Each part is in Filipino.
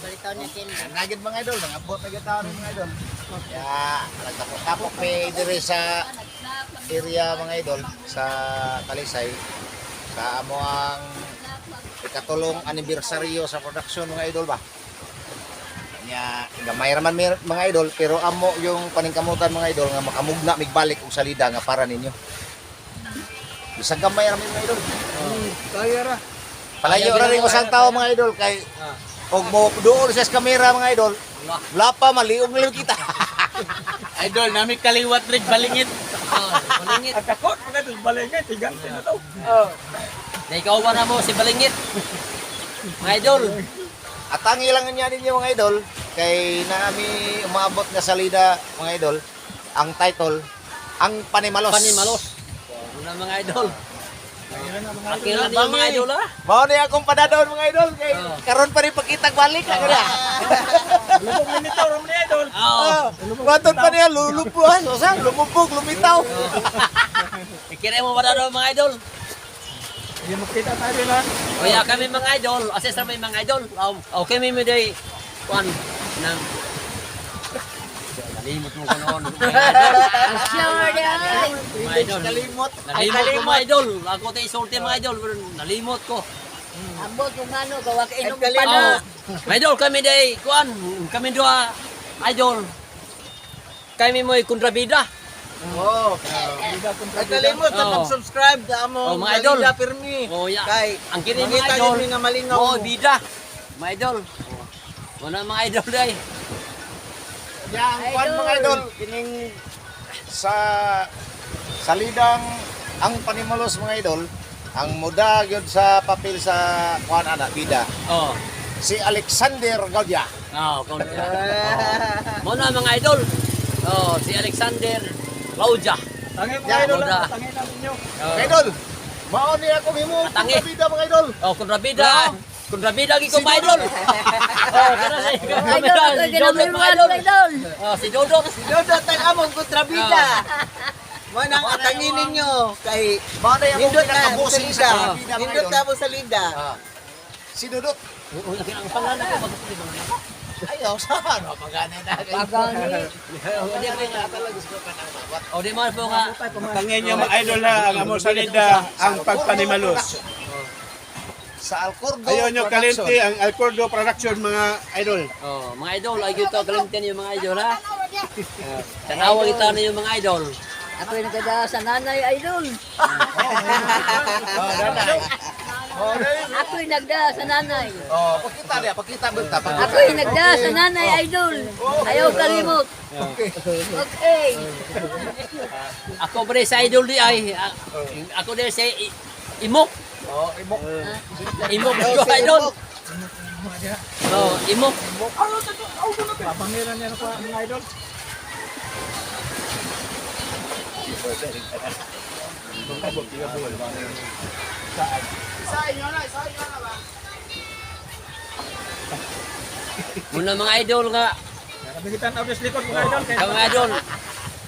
balitaw niya kin. Nagid mga idol, nangabot na gitaw rin mga idol. Kaya nagtapok may dire sa area mga idol sa Talisay sa amo ang ikatulong anibersaryo sa production mga idol ba. Kanya gamay raman mga idol pero amo yung paningkamutan mga idol nga makamugna migbalik og salida nga para ninyo. Bisag gamay raman mga idol. Kaya ra. Palayo ra rin usang tao mga idol kay og mo duol sa kamera mga idol. Wala pa maliog na lang kita. Idol, namin kaliwat rin balingit. Balingit. At ako, ito balingit, tigang na to. Na ikaw ba na mo si Balingit? Mga idol. At ang ilang niya ninyo mga idol kay naami umabot nga salida mga idol ang title ang Panimalos. Panimalos. Una mga idol. Akira niyo mga idol ha? Mao ni akong padadon mga idol kay karon pa rin pagkitag balik na kada. Lubog na nito, rum ni idol. Oo. Waton pa niya lulupuan, o sa lumubog, lumitaw. Ikira mo ba daw mga idol? Hindi makita tayo na. Kaya kami mga idol, assess na may mga idol. Okay, may day one ng nalimot mo ko noon. Sure yan. Mga idol. Kalimot. Nalimot ko mga idol. Ako tayo isulti mga idol. Pero nalimot ko. Ambot yung ano, gawa ka inom Oo. pa na. Mga idol, kami day, kuan, kami dua idol. Kami mo'y kontrabida. Oh. Ay kalimot na Oo. mag-subscribe sa Oh, among mga idol. Galila Pirmi. Oh, ya. Kay Ang kini mga makita idol. yun nga malingaw Oo, mo. bida. Mga idol. Wala mga idol day. Yang kwan mga idol kining sa salidang ang Panimalos mga idol ang muda gyud sa papel sa kwan ana bida Oh. si Alexander Gaudia. Oh, kontra. Muna mga idol. Oh, si Alexander Claudia. Tangi mga Ya, idol, muda. tangi namin nyo. Mga idol, mao ni ako himo Matangi. bida mga idol. Oh, kontrabida. Kontrabida gi ko mga idol. Oh, kana si Idol, kontrabida. ako Si Jodo ginamil mga idol. idol. Oh, si Jodo. Yodo tayo among kontrabida. Mo nang atangin ninyo kay Mao ni ako nindot na mo pinakabossing salida. sa bida mga Nindot idol. na mo salida. Si Dudut. Oo, ang pangalan ko magkakaliban. Ayaw sa ano pagani na. Pagani. Hindi ko nga talaga gusto pa nang bawat. O di man po nga. Tangin niyo mga idol ha, ang among salida, ang pagpanimalos. Sa Alcordo. Ayaw nyo Production. kalimti ang Alcordo Production mga idol. Oh, mga idol, ay gyud to kalimtan niyo mga idol ha. Tanawa kita niyo mga idol. Ako'y nagkada sa nanay idol. Oh, danay. Oh, danay. Ako'y nagda sa nanay. Oh, pakita benta. Ako'y nagda sa nanay idol. Ayaw kalimot. Okay. Okay. Ako pre sa idol di ay. Ako din sa Imok. Oh, imok. Imok ko idol. Oh, Imok. Papangiran niya na po mga idol. Muna mga idol nga. Nakabigitan na obvious likod mga idol. Kaya mga idol.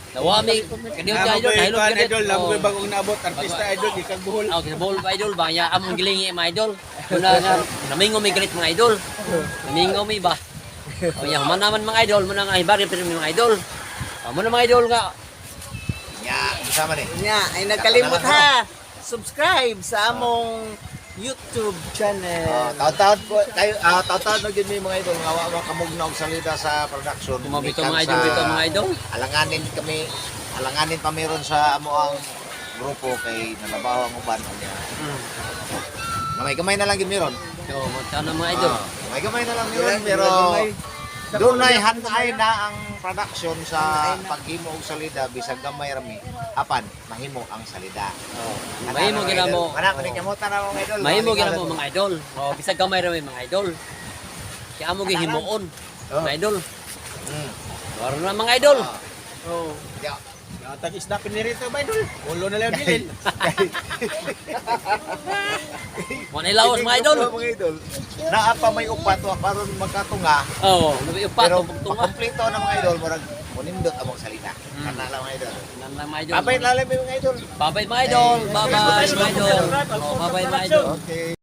Nawami. Kadiyo sa idol. Dahil Idol, kadit. idol, lamo ko'y bagong naabot, artista idol, ikag buhol. Oh, kinabol pa idol ba? Ya among gilingi mga idol. Muna nga namingo may galit mga idol. Namingo may ba? O ya, man naman mga idol, muna nga ibari pero mga idol. Muna mga idol nga. Ya, sama ni. Nya, ay nagkalimot ha. Subscribe sa among YouTube channel. Taon-taon po kayo taon-taon na gyud may mga idol nga wa kamugna og salida sa production. Kumabito Gikan mga idol, sa- bito mga idol. Alanganin pa meron sa amo ang grupo kay nalabaw ang uban niya. Gamay na lang gyud meron. So, magkano mga idol? Gamay na lang meron pero doon ay hanay na ang production sa paghimo og salida bisag gamay rami apan mahimo ang salida. Mahimo gina mo. Ana man kamutan na mga idol. Mahimo gina mo mga idol. O bisag gamay ra may mga idol. Kaya amo gihimuon. Mga idol. Waro na mga idol. Oh. Ya. Tag isda pinirito ba idol? Ulo na lang bilin. Mo na ilawas mga idol. Mga idol. Naa pa may upat wa karon magkatunga. Oo, nabi upat Pero o pagtunga. kompleto na mga idol murag munindot among salita. Kana lang mga idol. Nan mga idol. Abay lalim mga idol. Bye-bye mga idol. Bye-bye mga idol. Oh, bye-bye mga idol. Okay.